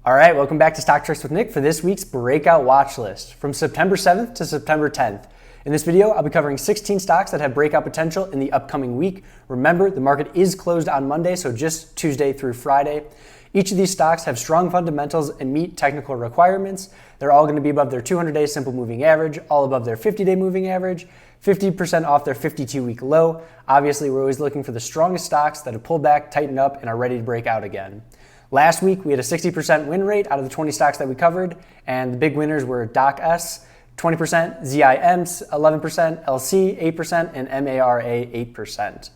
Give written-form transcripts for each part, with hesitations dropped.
All right, welcome back to Stock Tricks with Nick for this week's Breakout Watchlist from September 7th to September 10th. In this video, I'll be covering 16 stocks that have breakout potential in the upcoming week. Remember, the market is closed on Monday, so just Tuesday through Friday. Each of these stocks have strong fundamentals and meet technical requirements. They're all going to be above their 200-day simple moving average, all above their 50-day moving average, 50% off their 52-week low. Obviously, we're always looking for the strongest stocks that have pulled back, tightened up, and are ready to break out again. Last week, we had a 60% win rate out of the 20 stocks that we covered, and the big winners were DOCS, 20%, ZIMs, 11%, LC, 8%, and MARA, 8%.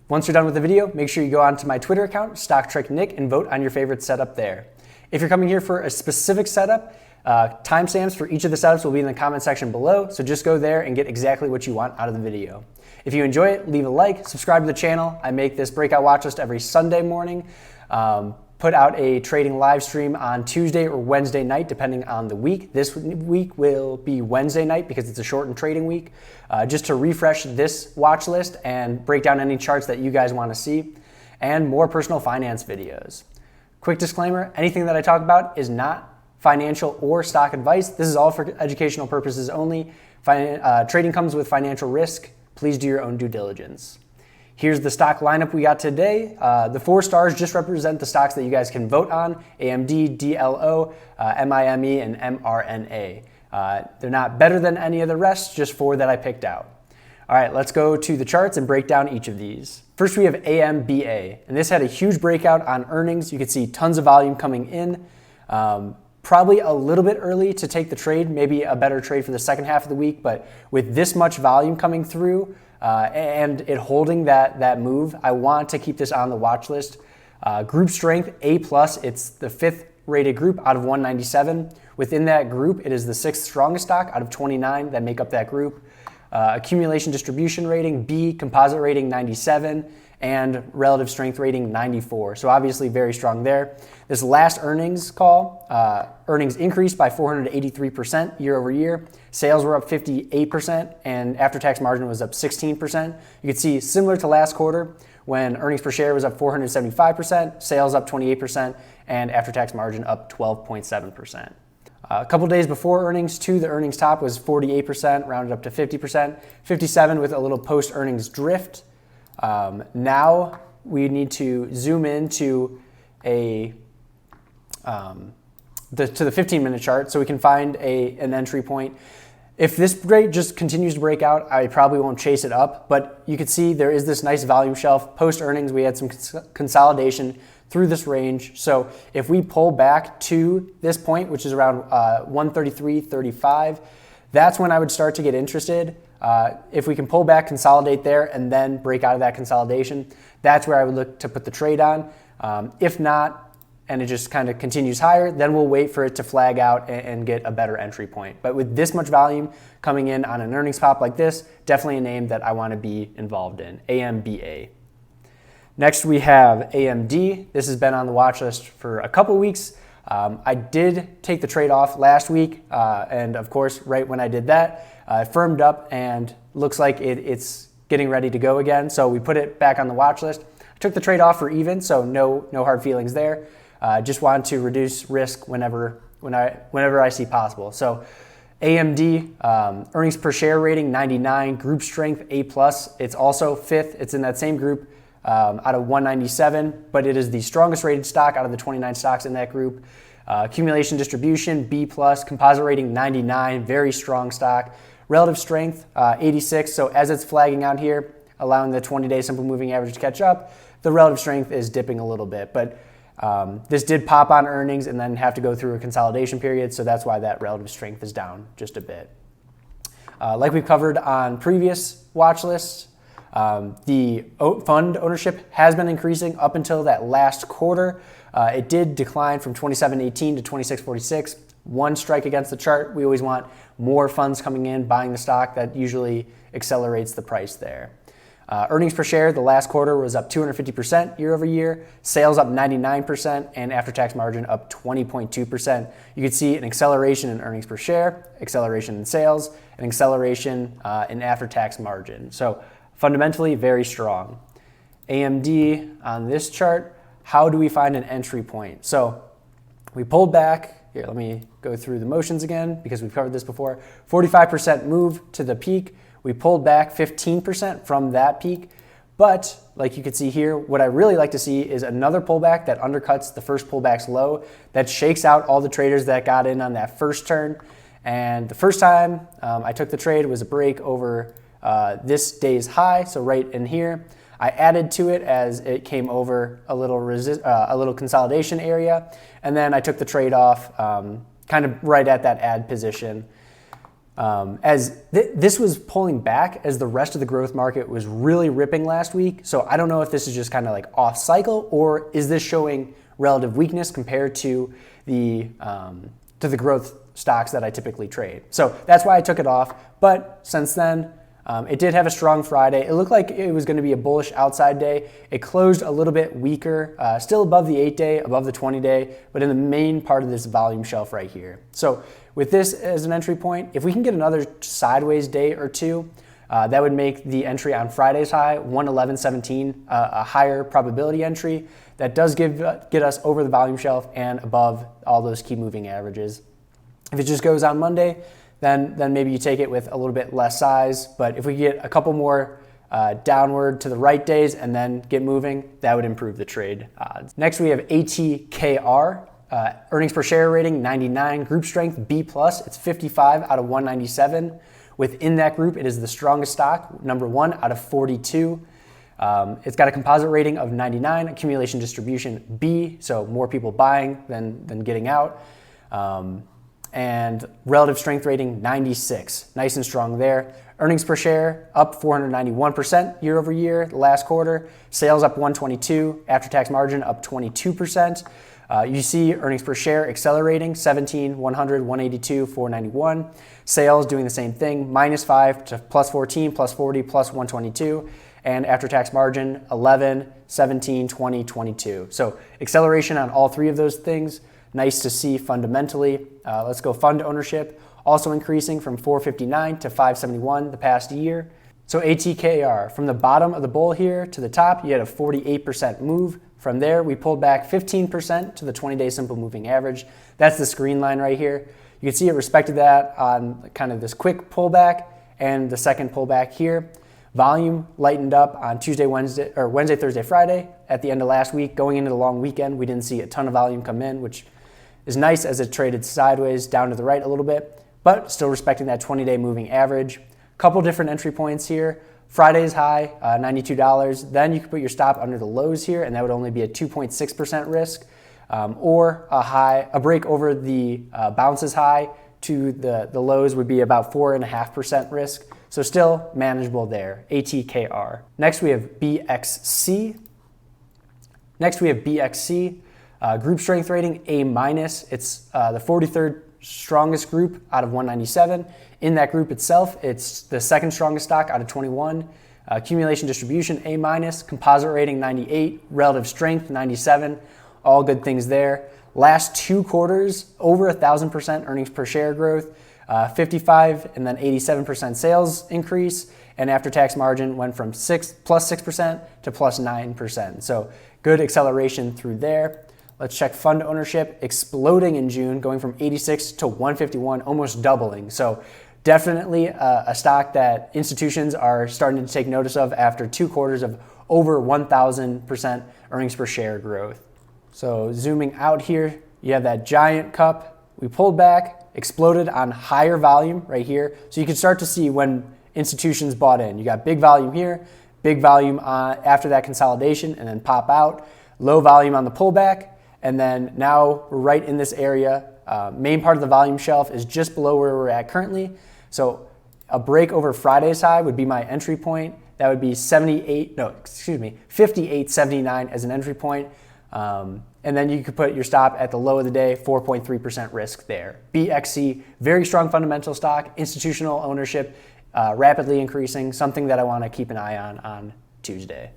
Once you're done with the video, make sure you go on to my Twitter account, StockTrickNick, and vote on your favorite setup there. If you're coming here for a specific setup, timestamps for each of the setups will be in the comment section below, so just go there and get exactly what you want out of the video. If you enjoy it, leave a like, subscribe to the channel. I make this breakout watch list every Sunday morning. Put out a trading live stream on Tuesday or Wednesday night, depending on the week. This week will be Wednesday night because it's a shortened trading week, just to refresh this watch list and break down any charts that you guys want to see, and more personal finance videos. Quick disclaimer, anything that I talk about is not financial or stock advice. This is all for educational purposes only. Trading comes with financial risk. Please do your own due diligence. Here's the stock lineup we got today. The 4 stars just represent the stocks that you guys can vote on: AMD, DLO, MIME, and MRNA. They're not better than any of the rest, just 4 that I picked out. All right, let's go to the charts and break down each of these. First, we have AMBA, and this had a huge breakout on earnings. You could see tons of volume coming in. Probably a little bit early to take the trade, maybe a better trade for the second half of the week, but with this much volume coming through, and it holding that move, I want to keep this on the watch list. Group strength, A+, it's the 5th rated group out of 197. Within that group, it is the 6th strongest stock out of 29 that make up that group. Accumulation distribution rating, B, composite rating 97, and relative strength rating 94. So obviously very strong there. This last earnings call, earnings increased by 483% year over year. Sales were up 58% and after-tax margin was up 16%. You can see similar to last quarter when earnings per share was up 475%, sales up 28%, and after-tax margin up 12.7%. A couple days before earnings too, the earnings top was 48%, rounded up to 50%, 57% with a little post-earnings drift. Now we need to zoom into to the 15-minute chart so we can find an entry point. If this rate just continues to break out, I probably won't chase it up, but you can see there is this nice volume shelf. Post-earnings, we had some consolidation through this range. So if we pull back to this point, which is around 133.35, that's when I would start to get interested. If we can pull back, consolidate there, and then break out of that consolidation, that's where I would look to put the trade on. If not, and it just kind of continues higher, then we'll wait for it to flag out and get a better entry point. But with this much volume coming in on an earnings pop like this, definitely a name that I want to be involved in, AMBA. Next, we have AMD. This has been on the watch list for a couple weeks. I did take the trade off last week, and of course, right when I did that, it firmed up and looks like it's getting ready to go again. So we put it back on the watch list. I took the trade off for even, so no hard feelings there. Just wanted to reduce risk whenever I see possible. So AMD, earnings per share rating 99, group strength A+. It's also 5th. It's in that same group out of 197, but it is the strongest rated stock out of the 29 stocks in that group. Accumulation distribution B+, composite rating 99, very strong stock. Relative strength 86. So as it's flagging out here, allowing the 20-day simple moving average to catch up, the relative strength is dipping a little bit, but this did pop on earnings and then have to go through a consolidation period, so that's why that relative strength is down just a bit. Like we've covered on previous watch lists, the fund ownership has been increasing up until that last quarter. It did decline from 27.18 to 26.46. One strike against the chart. We always want more funds coming in, buying the stock. That usually accelerates the price there. Earnings per share, the last quarter was up 250% year over year, sales up 99%, and after-tax margin up 20.2%. You can see an acceleration in earnings per share, acceleration in sales, and acceleration in after-tax margin. So fundamentally, very strong. AMD on this chart, how do we find an entry point? So We pulled back. Here, let me go through the motions again because we've covered this before. 45% move to the peak. We pulled back 15% from that peak. But like you can see here, what I really like to see is another pullback that undercuts the first pullback's low, that shakes out all the traders that got in on that first turn. And the first time I took the trade was a break over this day's high, so right in here. I added to it as it came over a little consolidation area, and then I took the trade off kind of right at that add position. This was pulling back as the rest of the growth market was really ripping last week. So I don't know if this is just kind of like off cycle, or is this showing relative weakness compared to the growth stocks that I typically trade. So that's why I took it off. But since then, it did have a strong Friday. It looked like it was going to be a bullish outside day. It closed a little bit weaker, still above the 8-day, above the 20-day, but in the main part of this volume shelf right here. So with this as an entry point, if we can get another sideways day or two, that would make the entry on Friday's high, 111.17, a higher probability entry. That does get us over the volume shelf and above all those key moving averages. If it just goes on Monday, then maybe you take it with a little bit less size. But if we get a couple more downward to the right days and then get moving, that would improve the trade odds. Next, we have ATKR. Earnings per share rating, 99. Group strength, B+. It's 55 out of 197. Within that group, it is the strongest stock, number 1 out of 42. It's got a composite rating of 99, accumulation distribution B, so more people buying than getting out. And relative strength rating 96, nice and strong there. Earnings per share up 491% year over year the last quarter. Sales up 122, after-tax margin up 22%. You see earnings per share accelerating, 17, 100, 182, 491. Sales doing the same thing, -5 to +14, +40, +122. And after-tax margin 11, 17, 20, 22. So acceleration on all three of those things. Nice to see fundamentally. Let's go fund ownership, also increasing from 459 to 571 the past year. So ATKR, from the bottom of the bull here to the top, you had a 48% move. From there, we pulled back 15% to the 20-day simple moving average. That's the screen line right here. You can see it respected that on kind of this quick pullback and the second pullback here. Volume lightened up on Wednesday, Thursday, Friday. At the end of last week, going into the long weekend, we didn't see a ton of volume come in, which is nice as it traded sideways down to the right a little bit, but still respecting that 20-day moving average. Couple different entry points here. Friday's high, $92. Then you can put your stop under the lows here, and that would only be a 2.6% risk, or a break over the bounces high to the lows would be about 4.5% risk. So still manageable there, ATKR. Next we have BXC. Group strength rating A-. It's the 43rd strongest group out of 197. In that group itself, it's the second strongest stock out of 21. Accumulation distribution A-. Composite rating 98. Relative strength 97. All good things there. Last 2 quarters, over 1,000% earnings per share growth. 55 and then 87% sales increase, and after-tax margin went from +6% to +9%. So good acceleration through there. Let's check fund ownership, exploding in June, going from 86 to 151, almost doubling. So definitely a stock that institutions are starting to take notice of after 2 quarters of over 1,000% earnings per share growth. So zooming out here, you have that giant cup. We pulled back, exploded on higher volume right here. So you can start to see when institutions bought in. You got big volume here, big volume after that consolidation, and then pop out. Low volume on the pullback, and then now we're right in this area. Main part of the volume shelf is just below where we're at currently. So a break over Friday's high would be my entry point. That would be 58.79 as an entry point. And then you could put your stop at the low of the day, 4.3% risk there. BXC, very strong fundamental stock, institutional ownership, rapidly increasing, something that I want to keep an eye on Tuesday.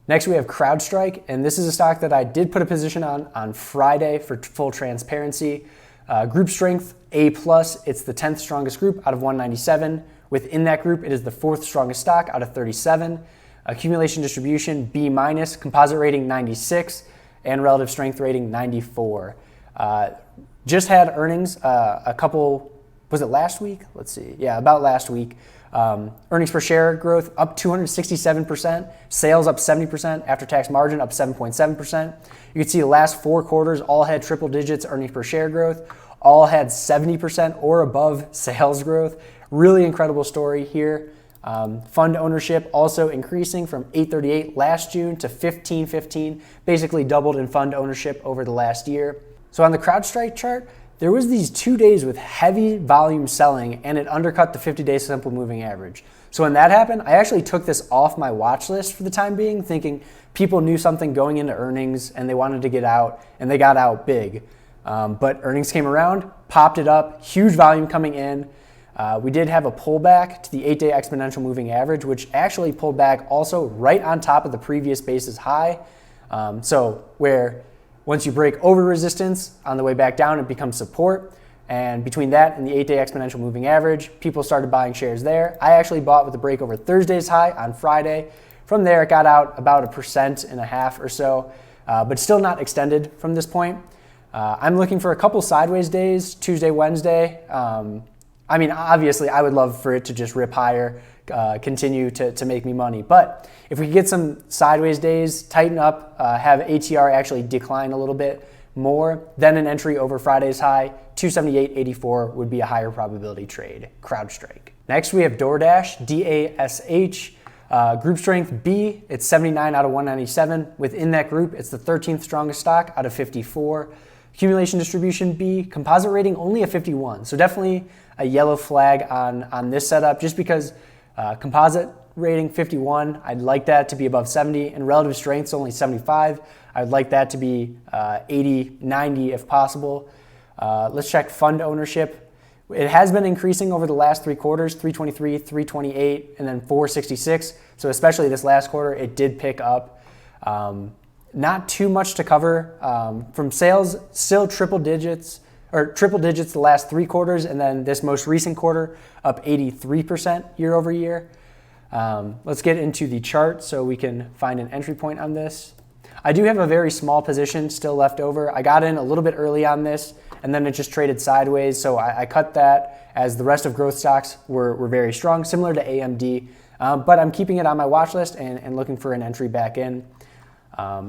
Next, we have CrowdStrike, and this is a stock that I did put a position on Friday for full transparency. Group strength, A+, it's the 10th strongest group out of 197. Within that group, it is the 4th strongest stock out of 37. Accumulation distribution, B-, composite rating 96. And relative strength rating 94. Just had earnings a couple, was it last week? Let's see. Yeah, about last week. Earnings per share growth up 267%, sales up 70%, after-tax margin up 7.7%. You can see the last 4 quarters all had triple digits earnings per share growth, all had 70% or above sales growth. Really incredible story here. Fund ownership also increasing from 838 last June to 1515, basically doubled in fund ownership over the last year. So on the CrowdStrike chart, there was these 2 days with heavy volume selling and it undercut the 50-day simple moving average. So when that happened, I actually took this off my watch list for the time being, thinking people knew something going into earnings and they wanted to get out, and they got out big. But earnings came around, popped it up, huge volume coming in. We did have a pullback to the 8-day exponential moving average, which actually pulled back also right on top of the previous base's high. So where once you break over resistance on the way back down, it becomes support. And between that and the 8-day exponential moving average, people started buying shares there. I actually bought with a break over Thursday's high on Friday. From there, it got out about 1.5% or so, but still not extended from this point. I'm looking for a couple sideways days, Tuesday, Wednesday. I mean, obviously, I would love for it to just rip higher, continue to make me money. But if we could get some sideways days, tighten up, have ATR actually decline a little bit more, then an entry over Friday's high, 278.84 would be a higher probability trade, CrowdStrike. Next, we have DoorDash, DASH, group strength B, it's 79 out of 197. Within that group, it's the 13th strongest stock out of 54. Accumulation distribution B, composite rating only a 51. So definitely a yellow flag on this setup, just because composite rating 51, I'd like that to be above 70, and relative strength's only 75. I'd like that to be 80, 90 if possible. Let's check fund ownership. It has been increasing over the last 3 quarters, 323, 328, and then 466. So especially this last quarter, it did pick up. Not too much to cover. From sales, still triple digits the last 3 quarters, and then this most recent quarter up 83% year over year. Let's get into the chart so we can find an entry point on this. I do have a very small position still left over. I got in a little bit early on this, and then it just traded sideways, so I cut that as the rest of growth stocks were very strong, similar to AMD, but I'm keeping it on my watch list and looking for an entry back in.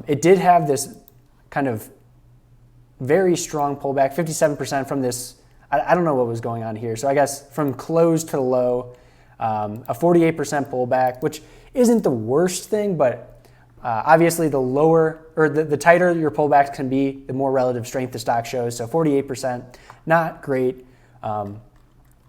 It did have this kind of very strong pullback, 57% from this. I don't know what was going on here. So I guess from close to low, a 48% pullback, which isn't the worst thing, but obviously the lower or the tighter your pullbacks can be, the more relative strength the stock shows. So 48%, not great.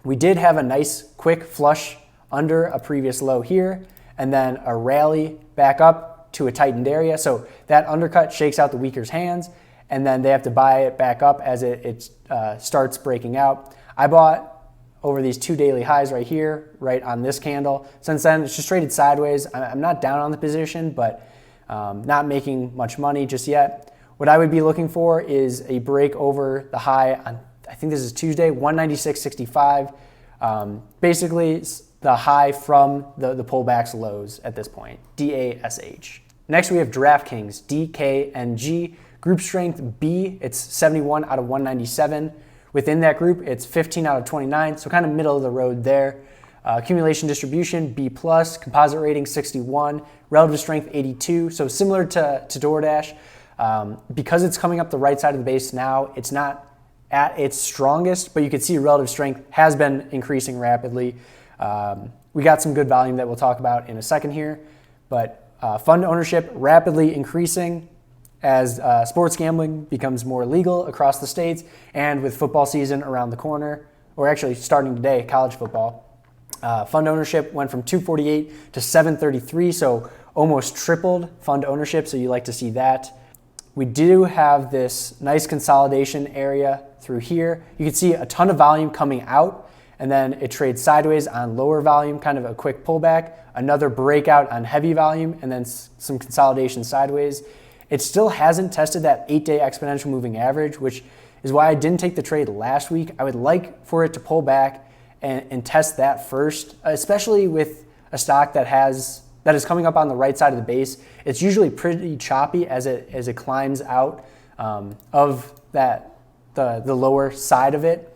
We did have a nice quick flush under a previous low here, and then a rally back up to a tightened area. So that undercut shakes out the weaker's hands, and then they have to buy it back up as it starts breaking out. I bought over these 2 daily highs right here, right on this candle. Since then, it's just traded sideways. I'm not down on the position, but not making much money just yet. What I would be looking for is a break over the high on, I think this is Tuesday, 196.65. Basically, the high from the pullback's lows at this point, DASH. Next, we have DraftKings, DKNG. Group strength B, it's 71 out of 197. Within that group, it's 15 out of 29, so kind of middle of the road there. Accumulation distribution B+, composite rating 61, relative strength 82, so similar to DoorDash. Because it's coming up the right side of the base now, it's not at its strongest, but you can see relative strength has been increasing rapidly. We got some good volume that we'll talk about in a second here, but fund ownership rapidly increasing as sports gambling becomes more legal across the states, and with football season around the corner, or actually starting today, college football. Fund ownership went from 248 to 733, so almost tripled fund ownership, so you like to see that. We do have this nice consolidation area through here. You can see a ton of volume coming out, and then it trades sideways on lower volume, kind of a quick pullback, another breakout on heavy volume, and then some consolidation sideways. It still hasn't tested that 8-day exponential moving average, which is why I didn't take the trade last week. I would like for it to pull back and test that first, especially with a stock that is coming up on the right side of the base. It's usually pretty choppy as it climbs out of that the lower side of it.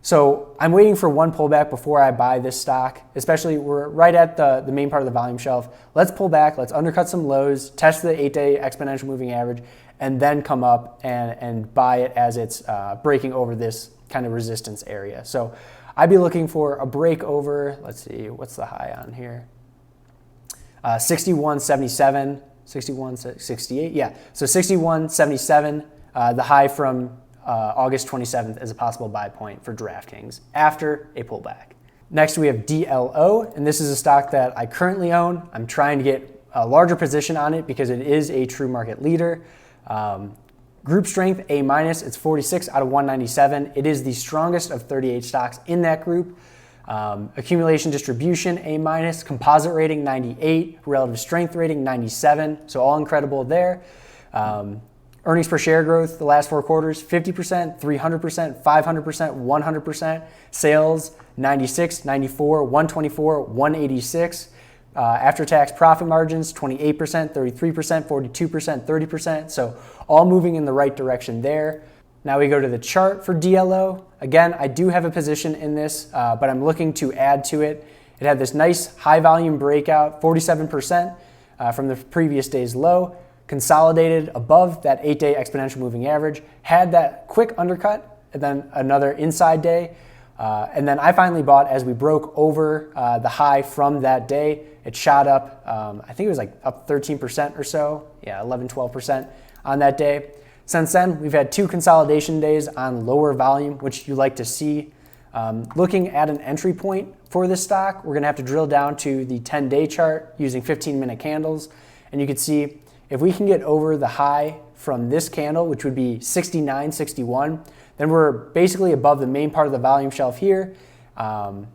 So I'm waiting for one pullback before I buy this stock, especially we're right at the main part of the volume shelf. Let's pull back, let's undercut some lows, test the 8-day exponential moving average, and then come up and buy it as it's breaking over this kind of resistance area. So I'd be looking for a break over, let's see, what's the high on here? 61.77, 61.68, yeah. So 61.77, the high from August 27th as a possible buy point for DraftKings after a pullback. Next, we have DLO, and this is a stock that I currently own. I'm trying to get a larger position on it because it is a true market leader. Group strength, A-, it's 46 out of 197. It is the strongest of 38 stocks in that group. Accumulation distribution, A-, composite rating, 98, relative strength rating, 97, so all incredible there. Earnings per share growth the last 4 quarters, 50%, 300%, 500%, 100%. Sales, 96, 94, 124, 186. After-tax profit margins, 28%, 33%, 42%, 30%. So all moving in the right direction there. Now we go to the chart for DLO. Again, I do have a position in this, but I'm looking to add to it. It had this nice high volume breakout, 47% from the previous day's low. Consolidated above that 8-day exponential moving average, had that quick undercut, and then another inside day. And then I finally bought as we broke over the high from that day. It shot up, I think it was like up 13% or so. Yeah, 11, 12% on that day. Since then, we've had 2 consolidation days on lower volume, which you like to see. Looking at an entry point for this stock, we're gonna have to drill down to the 10-day chart using 15-minute candles. And you can see if we can get over the high from this candle, which would be 69.61, then we're basically above the main part of the volume shelf here, and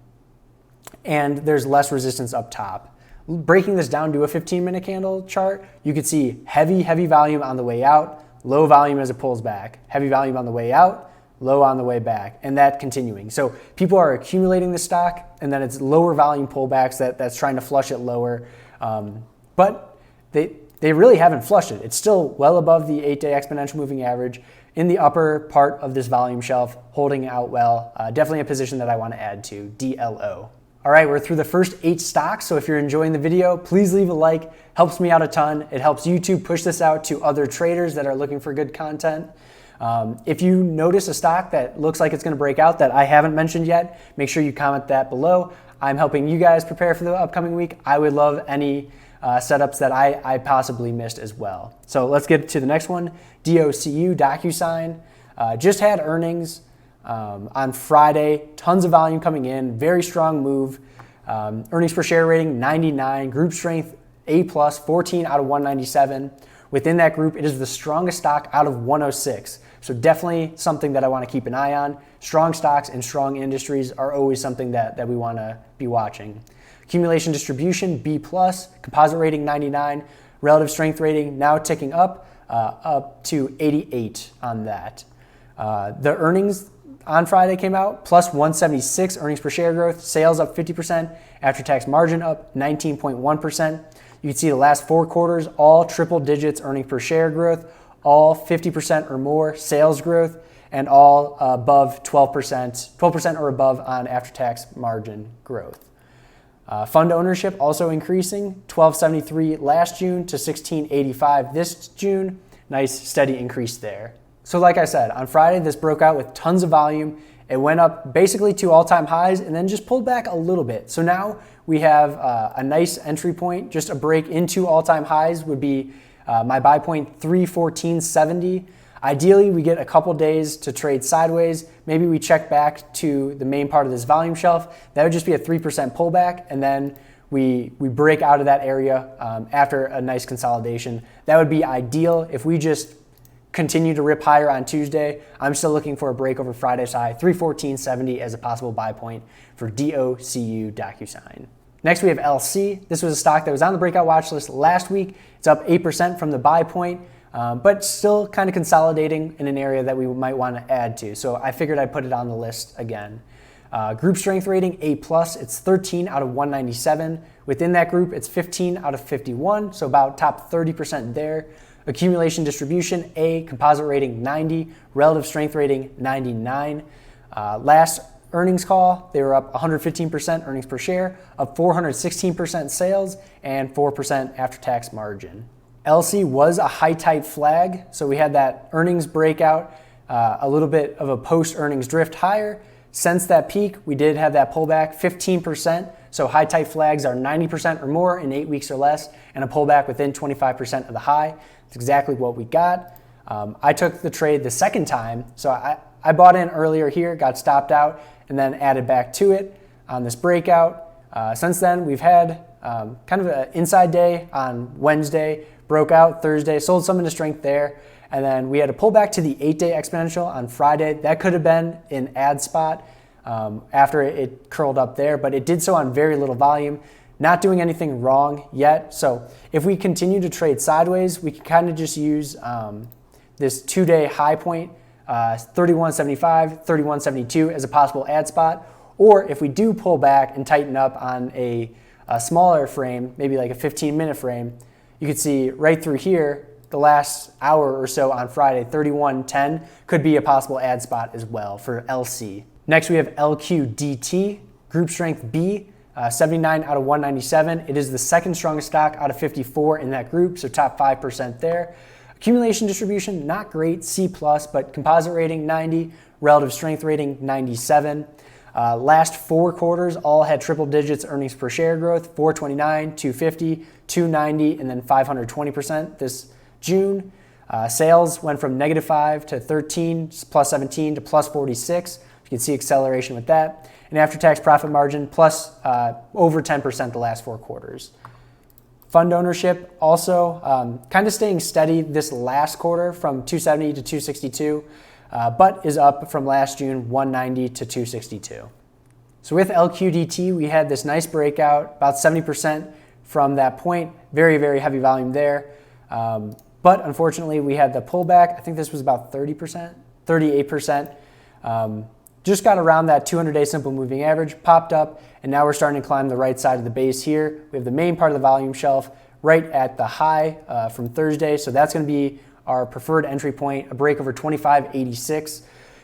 there's less resistance up top. Breaking this down to a 15-minute candle chart, you could see heavy volume on the way out, low volume as it pulls back, heavy volume on the way out, low on the way back, and that continuing. So people are accumulating the stock, and then it's lower volume pullbacks that's trying to flush it lower, but they really haven't flushed it. It's still well above the 8-day exponential moving average in the upper part of this volume shelf, holding out well. Definitely a position that I want to add to, DLO. All right, we're through the first 8 stocks, so if you're enjoying the video, please leave a like. Helps me out a ton. It helps YouTube push this out to other traders that are looking for good content. If you notice a stock that looks like it's going to break out that I haven't mentioned yet, make sure you comment that below. I'm helping you guys prepare for the upcoming week. I would love any setups that I possibly missed as well. So let's get to the next one. DOCU, DocuSign, just had earnings on Friday. Tons of volume coming in, very strong move. Earnings per share rating, 99. Group strength, A+, 14 out of 197. Within that group, it is the strongest stock out of 106. So definitely something that I want to keep an eye on. Strong stocks and strong industries are always something that we want to be watching. Accumulation distribution, B+, composite rating 99, relative strength rating now ticking up to 88 on that. The earnings on Friday came out, plus 176 earnings per share growth, sales up 50%, after-tax margin up 19.1%. You can see the last 4 quarters, all triple digits earnings per share growth, all 50% or more sales growth, and all above 12% or above on after-tax margin growth. Fund ownership also increasing, 1273 last June to 1685 this June. Nice steady increase there. So like I said, on Friday this broke out with tons of volume. It went up basically to all-time highs and then just pulled back a little bit. So now we have a nice entry point. Just a break into all-time highs would be my buy point 314.70. Ideally, we get a couple days to trade sideways. Maybe we check back to the main part of this volume shelf. That would just be a 3% pullback, and then we break out of that area after a nice consolidation. That would be ideal. If we just continue to rip higher on Tuesday, I'm still looking for a break over Friday's high, 314.70 as a possible buy point for DOCU DocuSign. Next, we have LC. This was a stock that was on the breakout watch list last week. It's up 8% from the buy point. But still kind of consolidating in an area that we might want to add to. So I figured I'd put it on the list again. Group strength rating, A+, it's 13 out of 197. Within that group, it's 15 out of 51, so about top 30% there. Accumulation distribution, A. Composite rating, 90. Relative strength rating, 99. Last earnings call, they were up 115% earnings per share, up 416% sales, and 4% after-tax margin. LC was a high type flag, so we had that earnings breakout, a little bit of a post-earnings drift higher. Since that peak, we did have that pullback, 15%. So high type flags are 90% or more in 8 weeks or less, and a pullback within 25% of the high. That's exactly what we got. I took the trade the second time, so I bought in earlier here, got stopped out, and then added back to it on this breakout. Since then, we've had kind of an inside day on Wednesday, broke out Thursday, sold some into strength there, and then we had a pullback to the 8-day exponential on Friday. That could have been an add spot after it curled up there, but it did so on very little volume, not doing anything wrong yet. So if we continue to trade sideways, we can kind of just use this 2-day high point, 31.75, 31.72 as a possible add spot. Or if we do pull back and tighten up on a smaller frame, maybe like a 15-minute frame, you can see right through here, the last hour or so on Friday, 31.10 could be a possible add spot as well for LC. Next, we have LQDT, group strength B, 79 out of 197. It is the second strongest stock out of 54 in that group, so top 5% there. Accumulation distribution, not great, C+, but composite rating 90, relative strength rating 97. Last 4 quarters all had triple digits earnings per share growth, 429, 250, 290, and then 520% this June. Sales went from -5 to 13, plus 17 to plus 46. You can see acceleration with that. And after-tax profit margin plus over 10% the last 4 quarters. Fund ownership also kind of staying steady this last quarter from 270 to 262, but is up from last June 190 to 262. So with LQDT, we had this nice breakout, about 70% from that point. Very, very heavy volume there. But unfortunately, we had the pullback. I think this was about 30%, 38%. Just got around that 200-day simple moving average, popped up, and now we're starting to climb the right side of the base here. We have the main part of the volume shelf right at the high from Thursday, so that's going to be our preferred entry point, a break over 25.86.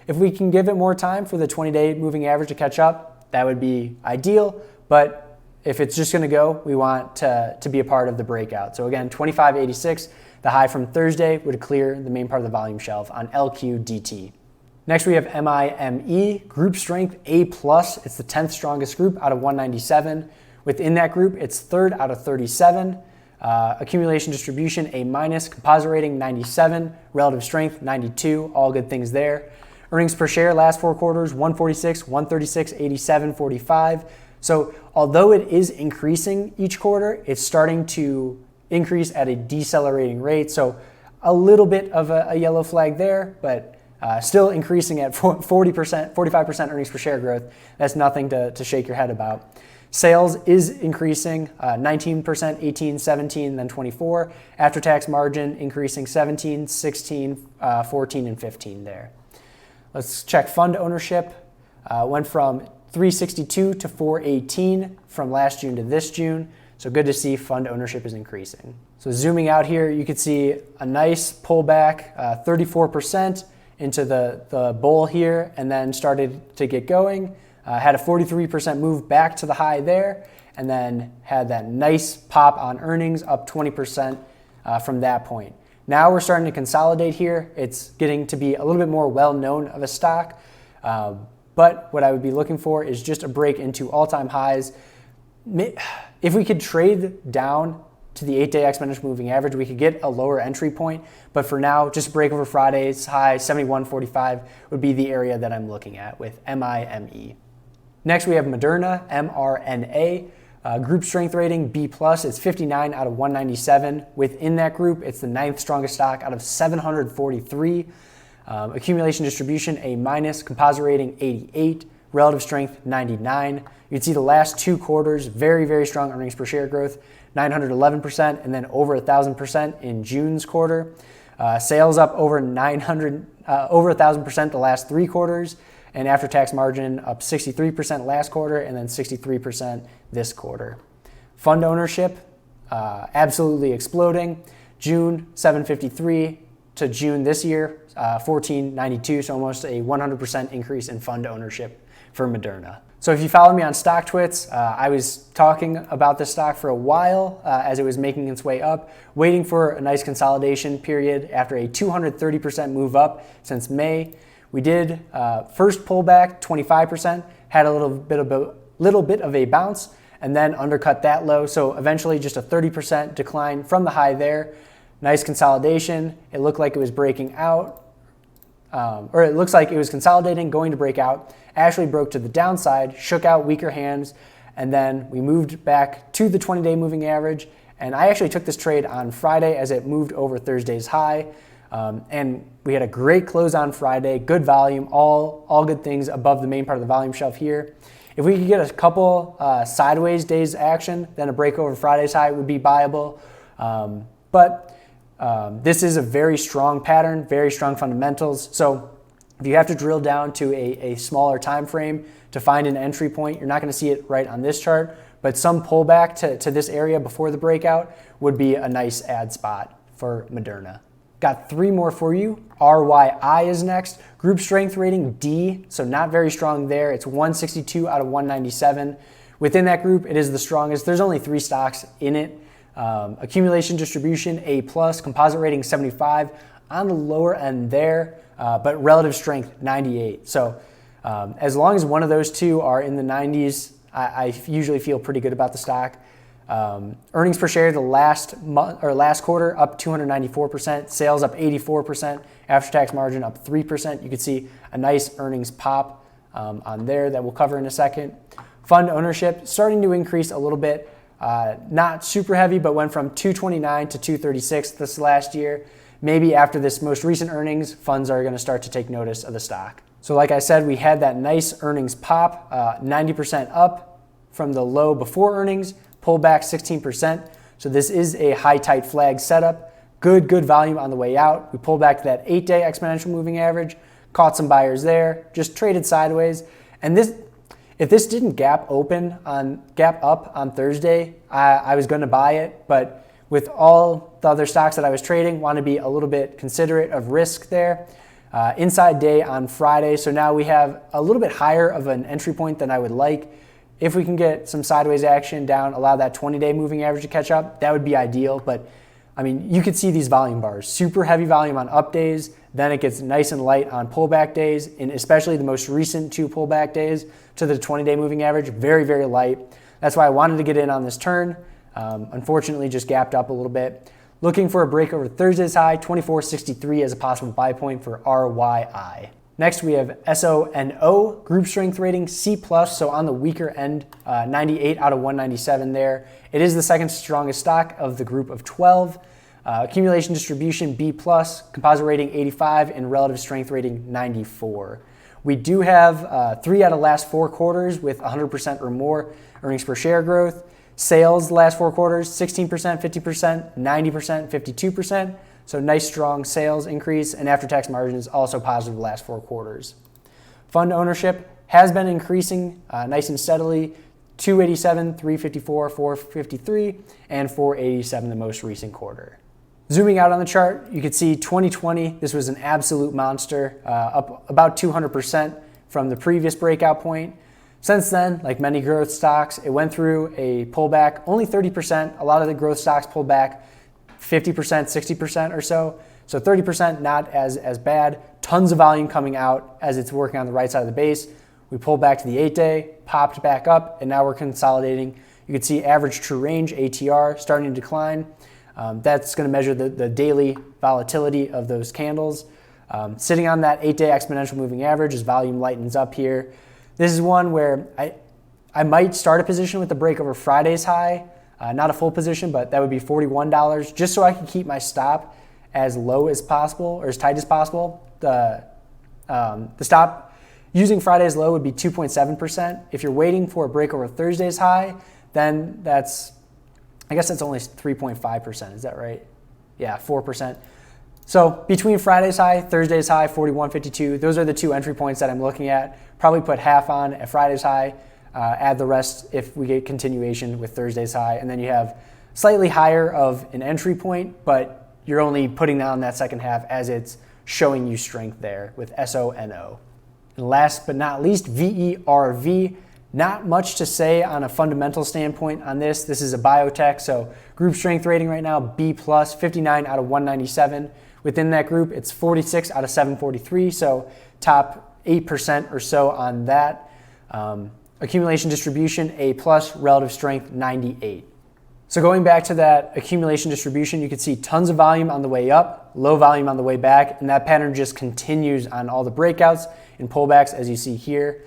If we can give it more time for the 20-day moving average to catch up, that would be ideal, but if it's just going to go, we want to be a part of the breakout. So again, 25.86, the high from Thursday would clear the main part of the volume shelf on LQDT. Next, we have MIME, group strength A+. It's the 10th strongest group out of 197. Within that group, it's 3rd out of 37. Accumulation distribution A-, composite rating 97, relative strength 92, all good things there. Earnings per share last 4 quarters, 146, 136, 87, 45. So although it is increasing each quarter, it's starting to increase at a decelerating rate. So a little bit of a yellow flag there, but still increasing at 40%, 45% earnings per share growth. That's nothing to shake your head about. Sales is increasing 19%, 18, 17, then 24. After-tax margin increasing 17, 16, 14, and 15 there. Let's check fund ownership. Went from 362 to 418 from last June to this June. So good to see fund ownership is increasing. So zooming out here, you can see a nice pullback, 34% into the bull here, and then started to get going. Had a 43% move back to the high there, and then had that nice pop on earnings, up 20% from that point. Now we're starting to consolidate here. It's getting to be a little bit more well-known of a stock, but what I would be looking for is just a break into all-time highs. If we could trade down to the 8-day exponential moving average, we could get a lower entry point, but for now, just break over Friday's high, 71.45 would be the area that I'm looking at with MIME. Next, we have Moderna, MRNA, group strength rating B+, it's 59 out of 197. Within that group, it's the 9th strongest stock out of 743. Accumulation distribution A-, composite rating 88, relative strength 99. You can see the last 2 quarters, very, very strong earnings per share growth, 911%, and then over 1,000% in June's quarter. Sales up over 1,000% the last 3 quarters, and after-tax margin up 63% last quarter, and then 63% this quarter. Fund ownership, absolutely exploding. June 753 to June this year, 1492, so almost a 100% increase in fund ownership for Moderna. So if you follow me on StockTwits, I was talking about this stock for a while as it was making its way up, waiting for a nice consolidation period after a 230% move up since May. We did first pullback 25%, had a little bit of a bounce, and then undercut that low. So eventually just a 30% decline from the high there. Nice consolidation. It looked like it was breaking out, or it looks like it was consolidating, going to break out. Actually broke to the downside, shook out weaker hands, and then we moved back to the 20-day moving average. And I actually took this trade on Friday as it moved over Thursday's high. And we had a great close on Friday, good volume, all good things above the main part of the volume shelf here. If we could get a couple sideways days action, then a break over Friday's high would be viable. But this is a very strong pattern, very strong fundamentals. So if you have to drill down to a smaller time frame to find an entry point, you're not going to see it right on this chart, but some pullback to this area before the breakout would be a nice add spot for Moderna. Got three more for you. RYI is next. Group strength rating D, so not very strong there. It's 162 out of 197. Within that group, it is the strongest. There's only 3 stocks in it. Accumulation distribution A+, composite rating 75, on the lower end there, but relative strength 98. So as long as one of those two are in the 90s, I usually feel pretty good about the stock. Earnings per share the last quarter up 294%, sales up 84%, after-tax margin up 3%. You can see a nice earnings pop on there that we'll cover in a second. Fund ownership starting to increase a little bit, not super heavy, but went from 229 to 236 this last year. Maybe after this most recent earnings, funds are going to start to take notice of the stock. So like I said, we had that nice earnings pop, 90% up from the low before earnings, pull back 16%. So this is a high tight flag setup. Good volume on the way out. We pulled back to that 8-day exponential moving average, caught some buyers there, just traded sideways. And if this didn't gap up on Thursday, I was going to buy it, but with all the other stocks that I was trading, want to be a little bit considerate of risk there. Inside day on Friday, so now we have a little bit higher of an entry point than I would like. If we can get some sideways action down, allow that 20-day moving average to catch up, that would be ideal. But I mean, you could see these volume bars, super heavy volume on up days, then it gets nice and light on pullback days, and especially the most recent 2 pullback days to the 20-day moving average, very, very light. That's why I wanted to get in on this turn. Unfortunately, just gapped up a little bit. Looking for a break over Thursday's high, 2463 as a possible buy point for RYI. Next, we have SONO, group strength rating C+, so on the weaker end, 98 out of 197 there. It is the second strongest stock of the group of 12. Accumulation distribution B+, composite rating 85, and relative strength rating 94. We do have 3 out of the last 4 quarters with 100% or more earnings per share growth. Sales the last 4 quarters, 16%, 50%, 90%, 52%. So nice strong sales increase, and after-tax margin is also positive the last 4 quarters. Fund ownership has been increasing nice and steadily, 287, 354, 453, and 487 the most recent quarter. Zooming out on the chart, you can see 2020, this was an absolute monster, up about 200% from the previous breakout point. Since then, like many growth stocks, it went through a pullback, only 30%. A lot of the growth stocks pulled back 50%, 60% or so. So 30% not as bad. Tons of volume coming out as it's working on the right side of the base. We pulled back to the 8-day, popped back up, and now we're consolidating. You can see average true range, ATR, starting to decline. That's going to measure the daily volatility of those candles. Sitting on that 8-day exponential moving average as volume lightens up here. This is one where I might start a position with the break over Friday's high. Not a full position, but that would be $41, just so I can keep my stop as low as possible or as tight as possible. The stop using Friday's low would be 2.7%. If you're waiting for a break over Thursday's high, then I guess that's only 3.5%. Is that right? Yeah, 4%. So between Friday's high, Thursday's high, 41.52, those are the 2 entry points that I'm looking at. Probably put half on at Friday's high, add the rest if we get continuation with Thursday's high, and then you have slightly higher of an entry point, but you're only putting down that second half as it's showing you strength there with SONO. And last but not least, VERV. Not much to say on a fundamental standpoint on this. This is a biotech, so group strength rating right now, B+, 59 out of 197. Within that group, it's 46 out of 743, so top 8% or so on that. Accumulation distribution, A+, relative strength, 98. So going back to that accumulation distribution, you can see tons of volume on the way up, low volume on the way back, and that pattern just continues on all the breakouts and pullbacks as you see here.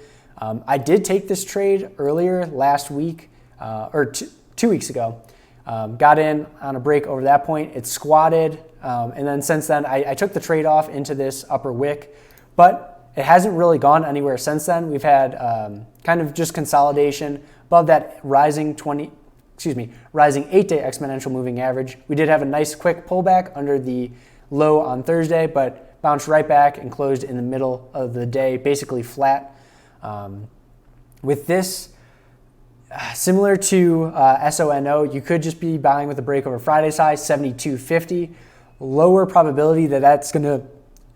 I did take this trade earlier last week, or 2 weeks ago. Got in on a break over that point. It squatted, and then since then, I took the trade off into this upper wick, but it hasn't really gone anywhere since then. We've had kind of just consolidation above that rising 8-day exponential moving average. We did have a nice quick pullback under the low on Thursday, but bounced right back and closed in the middle of the day, basically flat. With this, similar to SONO, you could just be buying with a break over Friday's high, 72.50. Lower probability that that's going to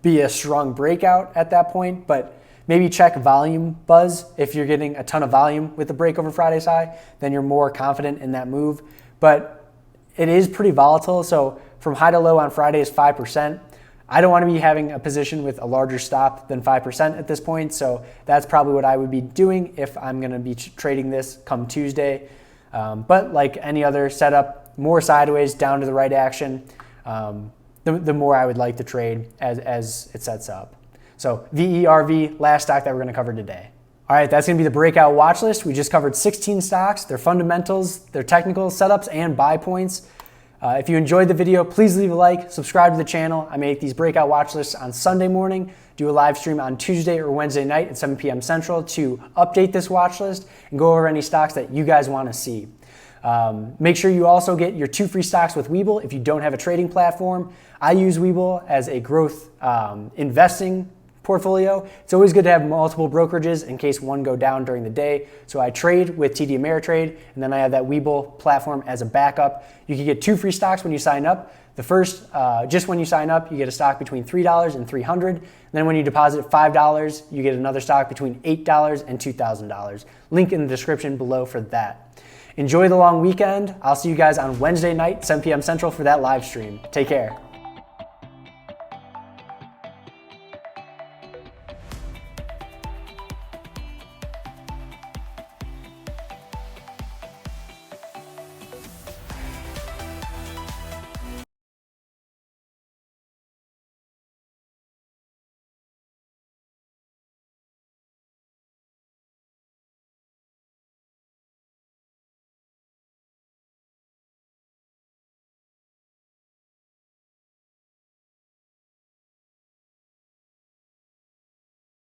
be a strong breakout at that point, but maybe check volume buzz. If you're getting a ton of volume with the break over Friday's high, then you're more confident in that move. But it is pretty volatile, so from high to low on Friday is 5%. I don't want to be having a position with a larger stop than 5% at this point, so that's probably what I would be doing if I'm going to be trading this come Tuesday. But like any other setup, more sideways, down to the right action, the more I would like to trade as it sets up. So VERV, last stock that we're going to cover today. All right, that's going to be the breakout watch list. We just covered 16 stocks, their fundamentals, their technical setups, and buy points. If you enjoyed the video, please leave a like, subscribe to the channel. I make these breakout watch lists on Sunday morning, do a live stream on Tuesday or Wednesday night at 7 p.m. Central to update this watch list and go over any stocks that you guys want to see. Make sure you also get your 2 free stocks with Webull if you don't have a trading platform. I use Webull as a growth investing portfolio. It's always good to have multiple brokerages in case one go down during the day. So I trade with TD Ameritrade, and then I have that Webull platform as a backup. You can get 2 free stocks when you sign up. The first, just when you sign up, you get a stock between $3 and $300. And then when you deposit $5, you get another stock between $8 and $2,000. Link in the description below for that. Enjoy the long weekend. I'll see you guys on Wednesday night, 7 p.m. Central for that live stream. Take care.